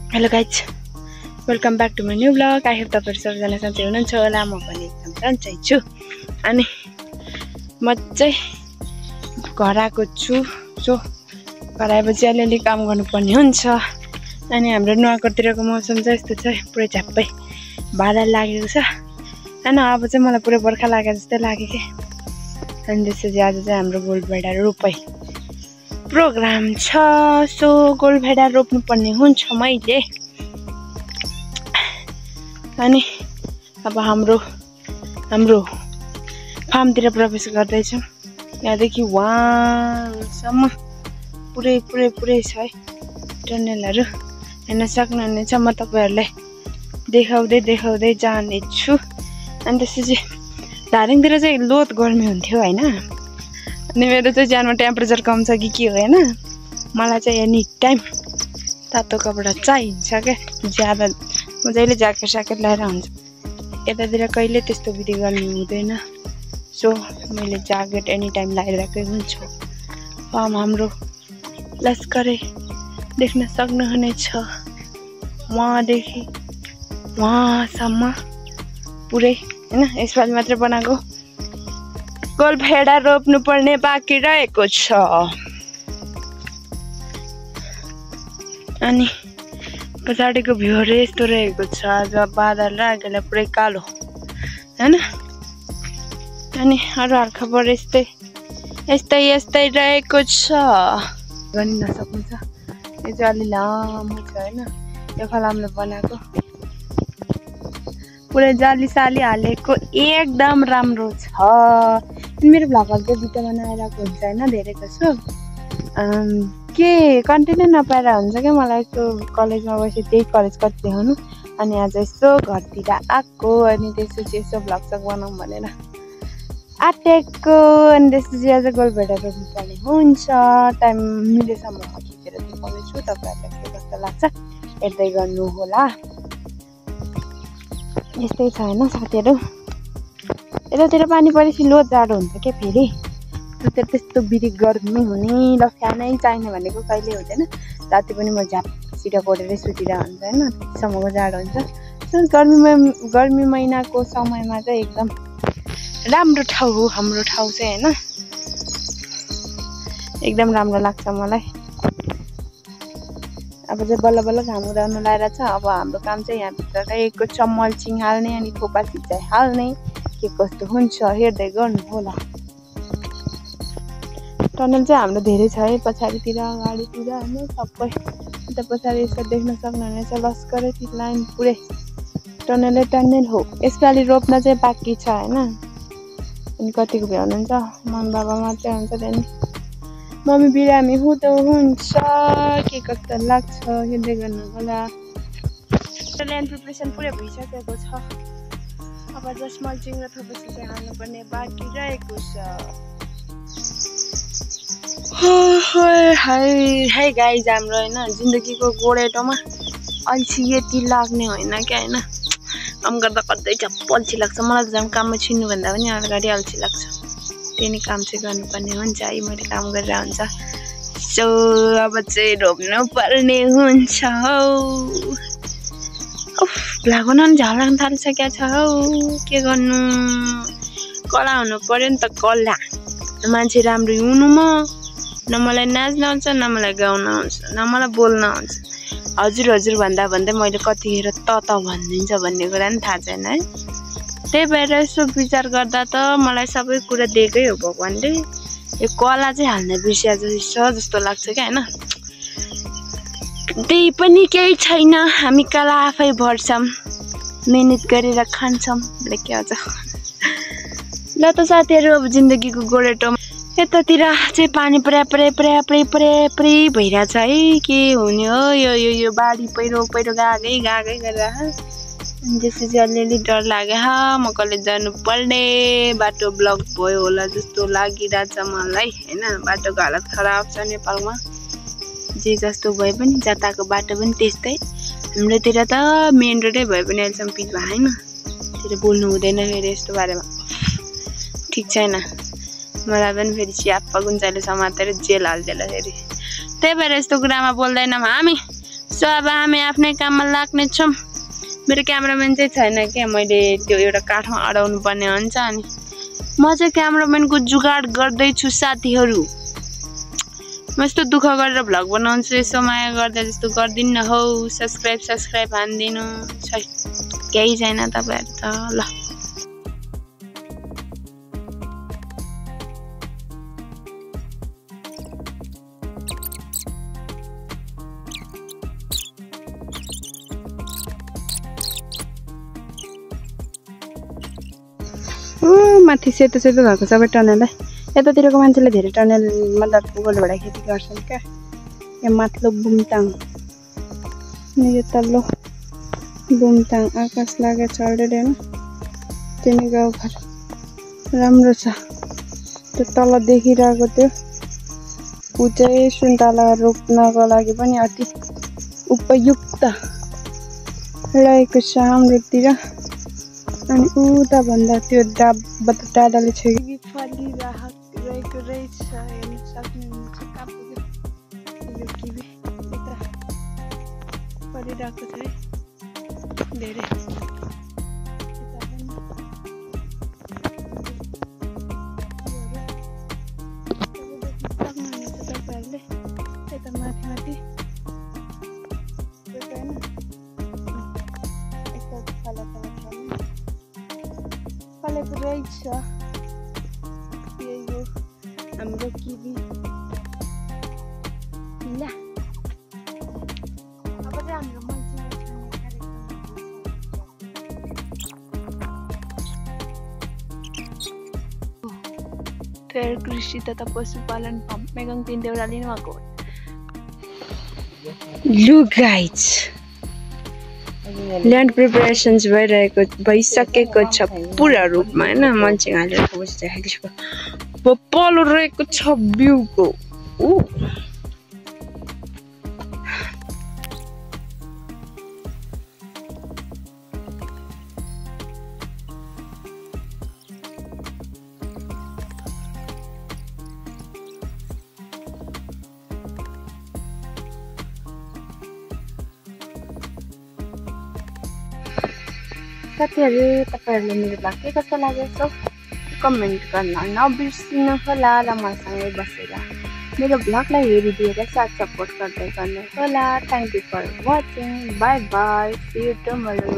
Hello guys, welcome back to my new blog. I hope तपाईँहरू सबैजना सन्चै हुनुहुन्छ होला। म पनि एकदम सन्चै छु। अनि म चाहिँ घर आएको छु। सो घर आएपछि अलिअलि काम गर्नुपर्ने हुन्छ। अनि हाम्रो नुवाकोटतिरको मौसम चाहिँ यस्तो छ, पुरै झ्याप्पै बादल लागेको छ होइन। अब चाहिँ मलाई पुरै बर्खा लागेको जस्तै लाग्यो कि। अनि त्यसपछि आज चाहिँ हाम्रो गोलभेडा रोपाइ प्रोग्राम छ। सो गोलभेडा रोप्नुपर्ने हुन्छ मैले। अनि अब हाम्रो फार्मतिर प्रवेश गर्दैछौँ। यहाँदेखि वहाँसम्म पुरै छ है टनलहरू हेर्न सक्नुहुनेछ। म तपाईँहरूलाई देखाउँदै जानेछु। अनि त्यसपछि धारिङतिर चाहिँ लोत गर्मी हुन्थ्यो होइन। अनि मेरो चाहिँ ज्यानमा टेम्परेचर कम छ कि के हो होइन। मलाई चाहिँ एनी टाइम तातो कपडा चाहिन्छ क्या ज्यादा। म जहिले ज्याकेट स्याकेट लगाएर हुन्छ। यतातिर कहिले त्यस्तो विधि गर्नु हुँदैन। सो मैले ज्याकेट एनी टाइम लगाइरहेकै हुन्छु। हाम्रो लस्करै देख्न सक्नुहुनेछ। वहाँदेखि वहाँसम्म पुरै होइन। यसपालि मात्रै बनाएको गोलभेडा रोप्नु पर्ने बाँकी रहेको छ। अनि पछाडिको भ्यूहरू यस्तो रहेको छ। आज बादल र आगेलाई पुरै कालो होइन। अनि अरू हालखबर यस्तै रहेको छ। पनि नसक्नुहुन्छ। यो चाहिँ अलि लामो छ होइन। यो फलामले बनाएको पुरै जाली साली हालेको एकदम राम्रो छ। मेरो भ्लगहरू चाहिँ भिडियो बनाइरहेको हुन्छ होइन धेरै जसो। के कन्टेन्टै नपाएर हुन्छ क्या। मलाई यस्तो कलेजमा बसेँ, त्यही कलेज कति देखाउनु। अनि आज यसो घरतिर आएको। अनि त्यसपछि यसो भ्लग सग बनाऊँ भनेर आँटेको। अनि त्यसपछि आज गोलभेडा रोप्नुपर्ने हुन्छ। टाइम मिलेसम्म खिचेर देखाउने छु। तपाईँहरूलाई के कस्तो लाग्छ हेर्दै गर्नु होला। यस्तै छ होइन साथीहरू। यतातिर पानी परेपछि लोत जाडो हुन्छ क्या फेरि। त्यस्तो बिरी गर्मी हुने ल फ्यानै चाहिने भनेको कहिले हुँदैन। राति पनि म झ्यापसिटा कोरेरै सुतिरहेको हुन्छ होइन। त्यतिसम्मको जाडो हुन्छ। गर्मी महिनाको समयमा चाहिँ एकदम राम्रो ठाउँ हो हाम्रो ठाउँ चाहिँ होइन। एकदम राम्रो लाग्छ मलाई। अब चाहिँ बल्ल बल्ल घाम उदाउनु लागेर छ। अब हाम्रो काम चाहिँ यहाँभित्र रहेको छ मल्चिङ हाल्ने अनि थोपा सिँचाइ हाल्ने। के कस्तो हुन्छ हेर्दै गर्नु होला। टनल चाहिँ हाम्रो धेरै छ है। पछाडितिर अगाडितिर होइन सबै। अन्त पछाडि यसो देख्न सक्नुहुनेछ लस्करै ती लाइन पुरै टनल हो। यसपालि रोप्न चाहिँ बाँकी छ होइन। अनि कतिको भ्याउनुहुन्छ मम्मी बाबा मात्रै हुन्छ। त्यहाँदेखि मम्मी बिरामी हुँदो हुन्छ। के कस्तो लाग्छ हेर्दै गर्नु होला। ल्यान्ड प्रिपरेसन पुरै भइसकेको छ। अब जस्ट मल्चिङ र थोपसी चाहिँ हाल्नुपर्ने बाँकी रहेको छ। हाई गाइज, हाम्रो होइन जिन्दगीको गोडेटोमा अल्छी यति लाग्ने होइन क्या होइन। काम गर्दा कतै झप्प अल्छी लाग्छ। मलाई त झन् काममा छिर्नुभन्दा पनि अगाडि अल्छी लाग्छ। त्यही नै काम चाहिँ गर्नुपर्ने हुन्छ है। मैले काम गरेर हुन्छ। सो अब चाहिँ रोप्नु पर्ने हुन्छ हौ। लागुन नि झ्याउ लाग्न थालिसकेको छ हौ। के गर्नु, कला हुनु पर्यो नि त। कला मान्छे राम्रो हुनु न मलाई नाच्न आउँछ न मलाई गाउन आउँछ न मलाई बोल्न आउँछ। हजुर भन्दा मैले कतिखेर त भनिदिन्छ भन्ने कुरा नि थाहा छैन है। त्यही भएर यसो विचार गर्दा त मलाई सबै कुरा दिएकै हो भगवान्ले। यो कला चाहिँ हाल्न बिर्सिया जस्तो लाग्छ क्या होइन। त्यही पनि केही छैन। हामी कला आफै भर्छौँ, मेहनत गरेर खान्छौँ। के अझ ल त साथीहरू। अब जिन्दगीको गोरेटो यतातिर चाहिँ पानी पुरै भइरहेछ है। के हुने हो यो बाढी पहिरो गएकै गरेर। अनि त्यसपछि अलिअलि डर लाग्यो। म कलेज जानुपर्ने बाटो ब्लक भयो होला जस्तो लागिरहेछ मलाई होइन। बाटोको हालत खराब छ नेपालमा। जे जस्तो भए पनि जताको बाटो पनि त्यस्तै। हाम्रोतिर त मेन रोडै भए पनि अहिलेसम्म पिच भएन। त्यसले बोल्नु हुँदैन फेरि यस्तो बारेमा। ठिक छैन। मलाई पनि फेरि स्याप्पा गुन्चाले समातेर जेल हालिदिएला फेरि। त्यही भएर यस्तो कुरामा बोल्दैनौँ हामी। सो अब हामी आफ्नै काममा लाग्ने छौँ। मेरो क्यामेराम्यान चाहिँ छैन क्या, मैले त्यो एउटा काठमा अडाउनु पर्ने हुन्छ अनि म चाहिँ क्यामेराम्यानको जुगाड गर्दैछु साथीहरू। म यस्तो दुःख गरेर भ्लग बनाउँछु, यसो माया गर्दा जस्तो गर्दिन्न हौ। सब्सक्राइब हान्दिनु छै, केही छैन तपाईँहरू त ल। माथि सेतो सेतो भएको सबै टनलै यतातिरको मान्छेले धेरै टनल मतलब गोलभेडा खेती गर्छन् क्या। यहाँ माथिल्लो बुमताङ अनि यो तल्लो बुमताङ आकाश लागेको छ अलरेडी होइन। तिमी गाउँघर राम्रो छ। त्यो तल देखिरहेको त्यो ऊ चाहिँ सुन्तला रोप्नको लागि पनि अति उपयुक्त रहेको छ हाम्रोतिर। अनि उता भन्दा त्यो डाँडाले छेकी फलिरहेको रहेछ, हेर्न सक्नुहुन्छ। कहाँ पुग्यो यो किवी, यता फलिरहेको छ है धेरै। तपाईँहरूले यता माथि माथि फलेको रहेछ। यही हो हाम्रो किवी। ल अब चाहिँ हाम्रो मान्छे कृषि तथा पशुपालन फर्म मेगङ 3 देउराली नै भएको। लु गाइज, ल्यान्ड प्रिपरेसन्स भइसकेको छ पुरा रूपमा होइन। मान्छे हालेर बसिरहेको छ, पलो रहेको छ बिउको। साथीहरू, तपाईँहरूले मेरो भ्लग के कस्तो लागेको कमेन्ट गर्न नबिर्सिनु होला र मसँगै बसेर मेरो भ्लगलाई हेरिदिएर साथ सपोर्ट गर्दै गर्नु होला। Thank you for watching. Bye bye, see you tomorrow.